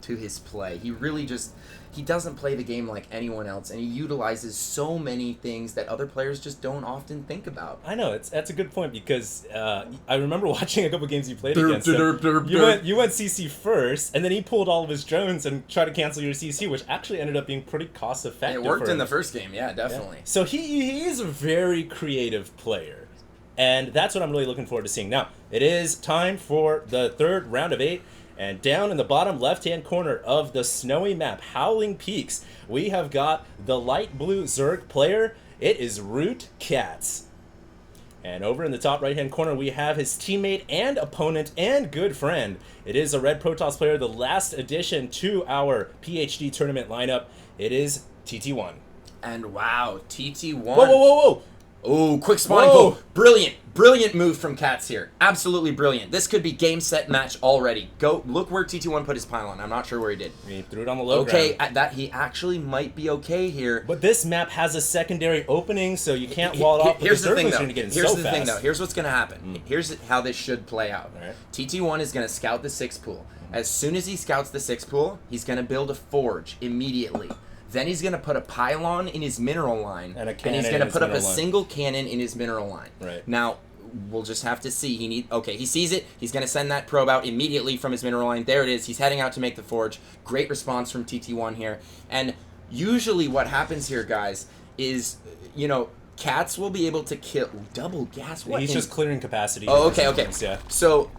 to his play. He really just, he doesn't play the game like anyone else, and he utilizes so many things that other players just don't often think about. I know, that's a good point, because I remember watching a couple games you played against him. You went CC first, and then he pulled all of his drones and tried to cancel your CC, which actually ended up being pretty cost effective. It worked in the first game, yeah, definitely. Yeah. So he is a very creative player, and that's what I'm really looking forward to seeing. Now, it is time for the third round of 8. And down in the bottom left-hand corner of the snowy map, Howling Peaks, we have got the light blue Zerg player. It is Root Catz. And over in the top right-hand corner, we have his teammate and opponent and good friend. It is a red Protoss player, the last addition to our pHD tournament lineup. It is TT1. And wow, TT1. Whoa, whoa, whoa, whoa. Oh, quick spawn pull. Brilliant move from Catz here. Absolutely brilliant. This could be game, set, match already. Go, look where TT1 put his pylon. I'm not sure where he did. He threw it on the low ground. ground. That he actually might be okay here. But this map has a secondary opening, so you can't wall it off. Here's the thing, though. Here's What's going to happen. Here's how this should play out. Right. TT1 is going to scout the 6 pool. As soon as he scouts the 6 pool, he's going to build a forge immediately. Then he's going to put a pylon in his mineral line, and he's going to put up a single cannon in his mineral line. Right. Now, we'll just have to see. He sees it. He's going to send that probe out immediately from his mineral line. There it is. He's heading out to make the forge. Great response from TT1 here. And usually what happens here, guys, is, Catz will be able to kill double gas. He's just clearing capacity. Oh, okay. Yeah. So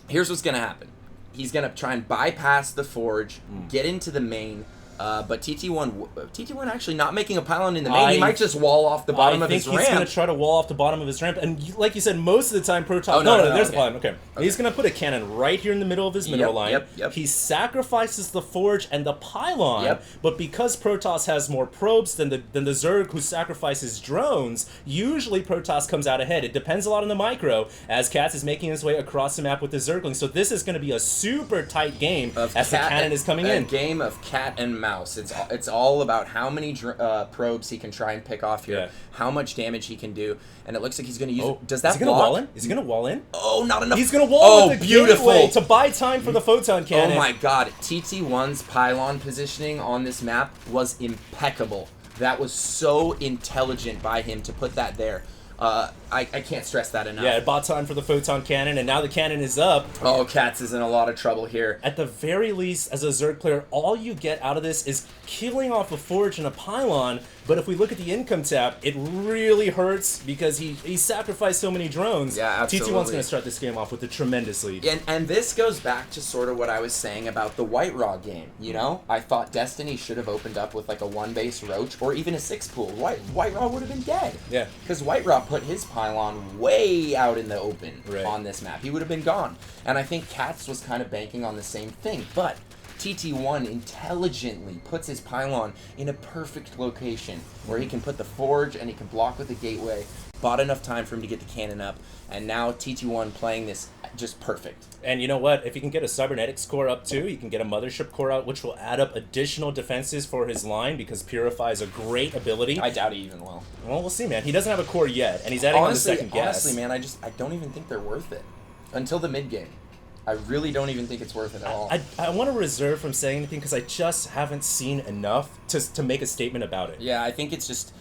here's what's going to happen. He's going to try and bypass the forge, get into the main. But TT1 actually not making a pylon in the main. He might just wall off the bottom of his ramp. I think he's going to try to wall off the bottom of his ramp. And like you said, most of the time Protoss... Oh, no, there's a pylon. Okay. He's going to put a cannon right here in the middle of his mineral line. Yep. He sacrifices the forge and the pylon. But because Protoss has more probes than the Zerg who sacrifices drones, usually Protoss comes out ahead. It depends a lot on the micro, as Catz is making his way across the map with the Zergling. So this is going to be a super tight game as the cannon is coming in. A game of cat and mouse. It's all about how many probes he can try and pick off here, how much damage he can do, and it looks like he's going to use. Does that block? Is he going to wall in? Oh, not enough. He's going to wall with the gateway to beautiful buy time for the photon cannon. Oh my God, TT1's pylon positioning on this map was impeccable. That was so intelligent by him to put that there. I can't stress that enough. Yeah, it bought time for the photon cannon, and now the cannon is up. Oh, Catz is in a lot of trouble here. At the very least, as a Zerg player, all you get out of this is killing off a forge and a pylon, but if we look at the income tab, it really hurts because he sacrificed so many drones. Yeah, absolutely. TT1's going to start this game off with a tremendous lead. And this goes back to sort of what I was saying about the White Raw game, I thought Destiny should have opened up with like a 1-base Roach or even a 6 pool. White Raw would have been dead. Yeah. Because White Raw put his pylon way out in the open on this map. He would have been gone. And I think Catz was kind of banking on the same thing. But TT1 intelligently puts his pylon in a perfect location where he can put the forge and he can block with the gateway. Bought enough time for him to get the cannon up. And now TT1 playing this just perfect. And you know what? If he can get a cybernetics core up too, he can get a mothership core out, which will add up additional defenses for his line because Purify is a great ability. I doubt he even will. Well, we'll see, man. He doesn't have a core yet, and he's adding on the second gas. Honestly, man, I don't even think they're worth it until the mid game. I really don't even think it's worth it at all. I want to reserve from saying anything because I just haven't seen enough to make a statement about it. Yeah, I think it's just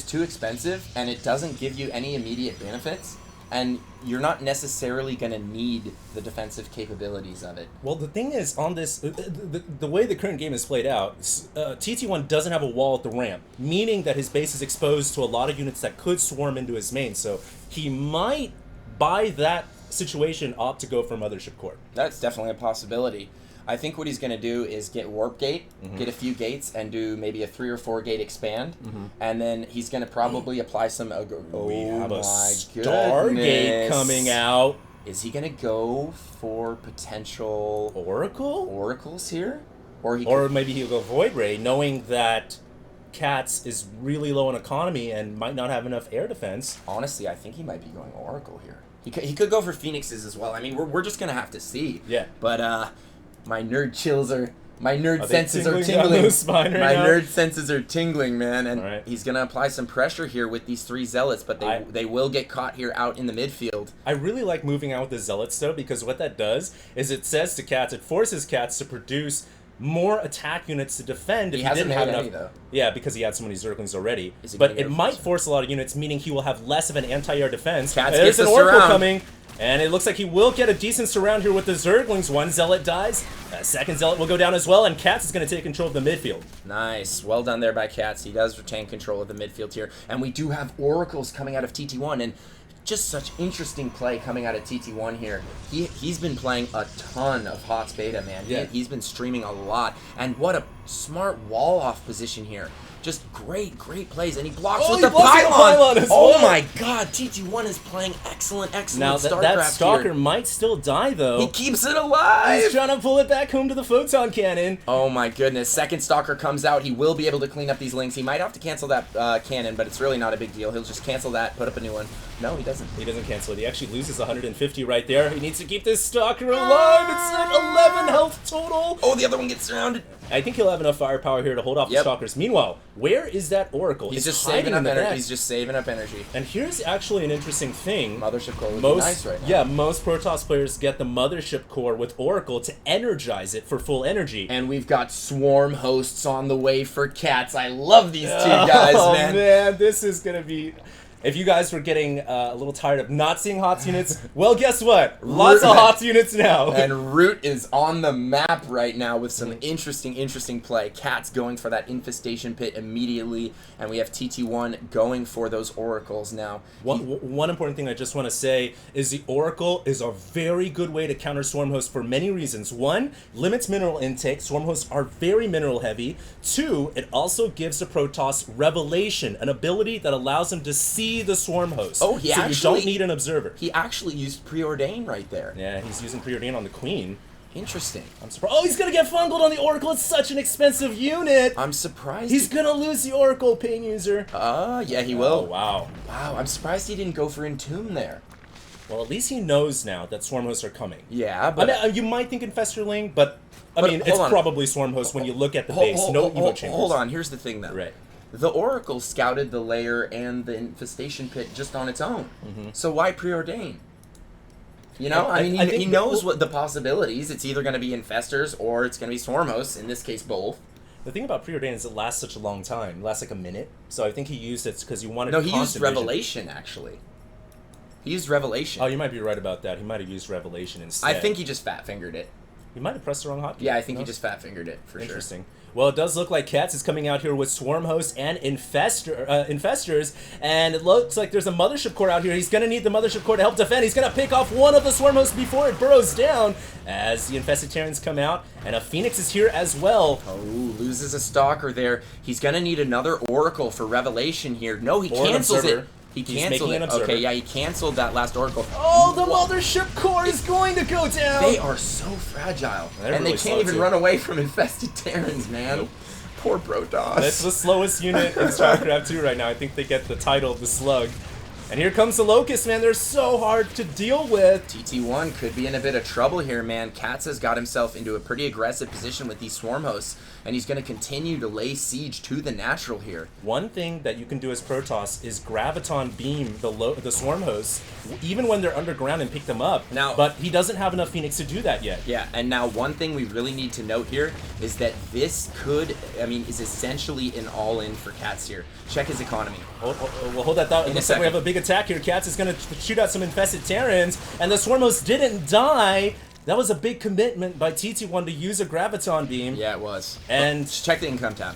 too expensive, and it doesn't give you any immediate benefits. And you're not necessarily going to need the defensive capabilities of it. Well, the thing is, on this, the way the current game is played out, TT1 doesn't have a wall at the ramp, meaning that his base is exposed to a lot of units that could swarm into his main. So he might, by that situation, opt to go for Mothership Core. That's definitely a possibility. I think what he's going to do is get Warp Gate, get a few gates, and do maybe a 3 or 4 gate expand, and then he's going to probably apply some... we have a Stargate coming out. Is he going to go for potential... Oracles here? Or maybe he'll go Void Ray, knowing that Catz is really low on economy and might not have enough air defense. Honestly, I think he might be going Oracle here. He could go for Phoenixes as well. I mean, we're just going to have to see. Yeah. But, my nerd senses are tingling. Nerd senses are tingling, man. And he's going to apply some pressure here with these 3 Zealots, but they will get caught here out in the midfield. I really like moving out with the Zealots, though, because what that does is it says to Catz, it forces Catz to produce more attack units to defend if he hasn't didn't have made enough. any, though. Yeah, because he had so many Zerglings already. Is he But gonna get it a might first force a lot of units, meaning he will have less of an anti-air defense. Catz There's gets an the Oracle surround. coming. And it looks like he will get a decent surround here with the Zerglings. One Zealot dies. A second Zealot will go down as well, and Catz is going to take control of the midfield. Nice. Well done there by Catz. He does retain control of the midfield here. And we do have Oracles coming out of TT1, and just such interesting play coming out of TT1 here. He's been playing a ton of HOTS beta, man. Yeah. He's been streaming a lot. And what a smart wall-off position here. Just great plays, and he blocks with the pylon. As oh well. My God, TT1 is playing excellent Now StarCraft that Stalker here. might still die though. He keeps it alive. He's trying to pull it back home to the photon cannon. Oh my goodness! Second Stalker comes out. He will be able to clean up these links. He might have to cancel that cannon, but it's really not a big deal. He'll just cancel that, put up a new one. No, he doesn't. He doesn't cancel it. He actually loses 150 right there. He needs to keep this Stalker alive. It's at 11 health total. Oh, the other one gets surrounded. I think he'll have enough firepower here to hold off the Stalkers. Meanwhile, where is that Oracle? He's It's just hiding saving up in the energy. back. He's just saving up energy. And here's actually an interesting thing. Mothership core would be nice right now. Yeah, most Protoss players get the Mothership core with Oracle to energize it for full energy. And we've got Swarm hosts on the way for Catz. I love these two guys, man. Oh man, this is gonna be. If you guys were getting a little tired of not seeing HOTS units, well, guess what? Lots of HOTS units now. And Root is on the map right now with some interesting play. Catz going for that infestation pit immediately, and we have TT1 going for those oracles now. One important thing I just want to say is the Oracle is a very good way to counter Swarm Hosts for many reasons. One, limits mineral intake. Swarm Hosts are very mineral heavy. Two, it also gives the Protoss Revelation, an ability that allows them to see the Swarm Host. Oh, so you don't need an observer. He actually used Preordain right there. Yeah, he's using Preordain on the Queen. Interesting. I'm surprised. Oh, he's gonna get fungled on the Oracle. It's such an expensive unit. I'm surprised. He's gonna lose the Oracle, pain user. Yeah, he will. Oh, wow. Wow, I'm surprised he didn't go for Entomb there. Well, at least he knows now that Swarm Hosts are coming. Yeah, but... I mean, you might think Infesterling, but I mean, it's probably Swarm Hosts when you look at the base. No Evo Chambers. Hold on, here's the thing, though. Right. The Oracle scouted the lair and the infestation pit just on its own. So why Preordain? You know, I mean, he knows what the possibilities. It's either going to be Infestors or it's going to be Swarm Hosts, in this case, both. The thing about Preordain is it lasts such a long time. It lasts like a minute. So I think he used it because he wanted No, he used Revelation, actually. He used Revelation. Oh, you might be right about that. He might have used Revelation instead. I think he just fat-fingered it. He might have pressed the wrong hotkey. Yeah, I think he just fat-fingered it, for sure. Interesting. Well, it does look like Catz is coming out here with Swarm Hosts and Infestors, and it looks like there's a Mothership core out here. He's going to need the Mothership core to help defend. He's going to pick off one of the Swarm Hosts before it burrows down as the Infestitarians come out, and a Phoenix is here as well. Oh, loses a Stalker there. He's going to need another Oracle for Revelation here. No, he cancels it. He canceled it. Okay, yeah, he canceled that last Oracle. Oh, the Mothership core is going to go down! They are so fragile. They're and really they can't even run away from infested Terrans, man. Nope. Poor Protoss. That's the slowest unit in StarCraft 2 right now. I think they get the title of the Slug. And here comes the Locust, man. They're so hard to deal with. TT1 could be in a bit of trouble here, man. Catz has got himself into a pretty aggressive position with these Swarm Hosts, and he's going to continue to lay siege to the natural here. One thing that you can do as Protoss is Graviton Beam the Swarm Hosts, even when they're underground, and pick them up. Now, but he doesn't have enough Phoenix to do that yet. Yeah, and now one thing we really need to note here is that this is essentially an all-in for Catz here. Check his economy. Well, hold that thought. It looks like we have a big attack here. Catz is going to shoot out some infested Terrans, and the Swarm Hosts didn't die. That was a big commitment by TT1 to use a Graviton Beam. Yeah, it was. And just check the income tab.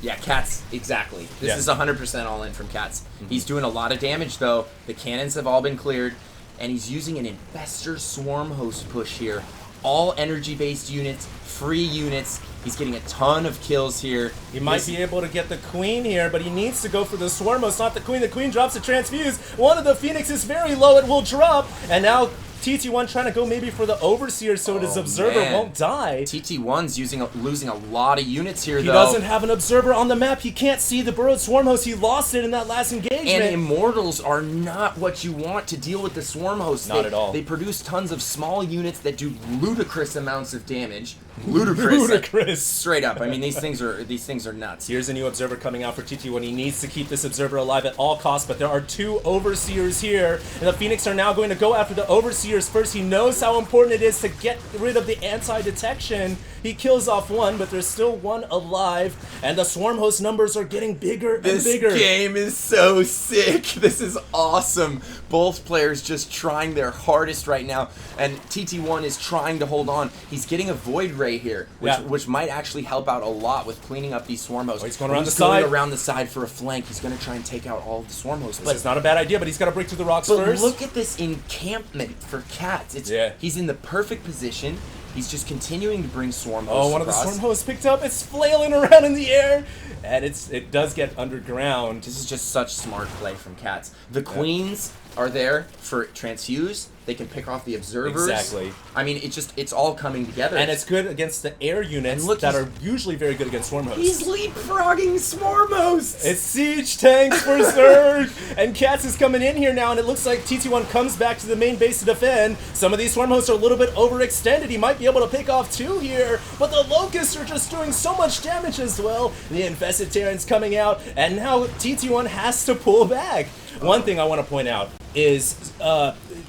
Yeah, Catz, exactly. This is 100% all in from Catz. He's doing a lot of damage, though. The cannons have all been cleared, and he's using an Infestor Swarm Host push here. All energy-based units, free units. He's getting a ton of kills here. He might be able to get the Queen here, but he needs to go for the Swarm Host, not the Queen. The Queen drops a Transfuse. One of the Phoenix is very low. It will drop, and now TT1 trying to go maybe for the Overseer so his Observer won't die. TT1's losing a lot of units here, though. He doesn't have an Observer on the map. He can't see the burrowed Swarm Host. He lost it in that last engagement. And Immortals are not what you want to deal with the Swarm Host. Not at all. They produce tons of small units that do ludicrous amounts of damage. ludicrous. Straight up. I mean, these things are nuts. Here's a new observer coming out for TT1. He needs to keep this observer alive at all costs, but there are 2 overseers here, and the Phoenix are now going to go after the overseers first. He knows how important it is to get rid of the anti-detection. He kills off 1, but there's still 1 alive, and the swarm host numbers are getting bigger and bigger. This game is so sick. This is awesome. Both players just trying their hardest right now, and TT1 is trying to hold on. He's getting a Void Ray here, which might actually help out a lot with cleaning up these swarm hosts. Oh, he's going around the side. Around the side for a flank. He's going to try and take out all of the swarm hosts. But it's not a bad idea, but he's got to break through the rocks first. Look at this encampment for Catz. He's in the perfect position. He's just continuing to bring swarm hosts. Oh, one of the swarm hosts picked up. It's flailing around in the air, and it does get underground. This is just such smart play from Catz. The queens are there for transfuse. They can pick off the observers. Exactly. I mean, it's all coming together. And it's good against the air units that are usually very good against swarm hosts. He's leapfrogging swarm hosts. It's siege tanks for Surge. And Catz is coming in here now, and it looks like TT1 comes back to the main base to defend. Some of these swarm hosts are a little bit overextended. He might be able to pick off 2 here, but the locusts are just doing so much damage as well. The infested Terrans coming out, and now TT1 has to pull back. One thing I want to point out is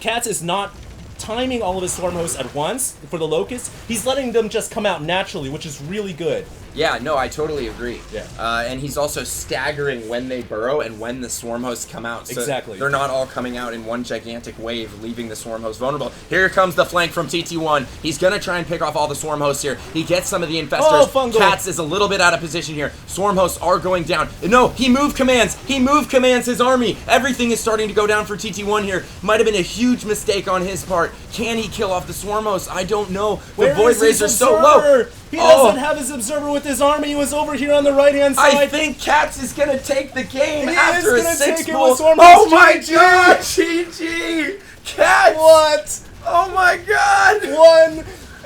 Catz is not timing all of his swarm hosts at once for the locusts. He's letting them just come out naturally, which is really good. Yeah, no, I totally agree. Yeah. And he's also staggering when they burrow and when the swarm hosts come out. So exactly. They're not all coming out in one gigantic wave, leaving the swarm host vulnerable. Here comes the flank from TT1. He's going to try and pick off all the swarm hosts here. He gets some of the infestors. Oh, fungal. Catz is a little bit out of position here. Swarm hosts are going down. No, he move commands. He move commands his army. Everything is starting to go down for TT1 here. Might have been a huge mistake on his part. Can he kill off the swarm hosts? I don't know. The Void Rays are so low. He doesn't have his observer with his army. He was over here on the right-hand side. I think Catz is going to take the game after a 6 pull. Oh my god! GG! Catz! What? Oh my god! One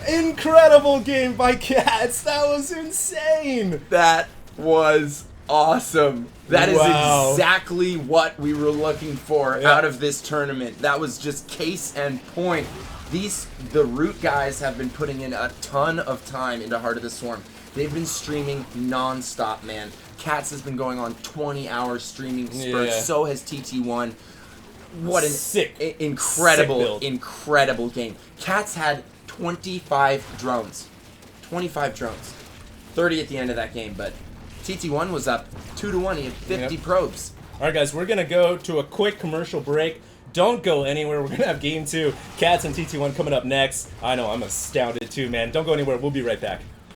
incredible game by Catz. That was insane. That was awesome. That is exactly what we were looking for out of this tournament. That was just case and point. The Root guys have been putting in a ton of time into Heart of the Swarm. They've been streaming non-stop, man. Catz has been going on 20-hour streaming spurts. Yeah. So has TT1. What an incredible game. Catz had 25 drones. 25 drones. 30 at the end of that game, but TT1 was up 2-1. He had 50 probes. All right, guys, we're going to go to a quick commercial break. Don't go anywhere. We're going to have Game 2. Catz and TT1 coming up next. I know, I'm astounded too, man. Don't go anywhere. We'll be right back.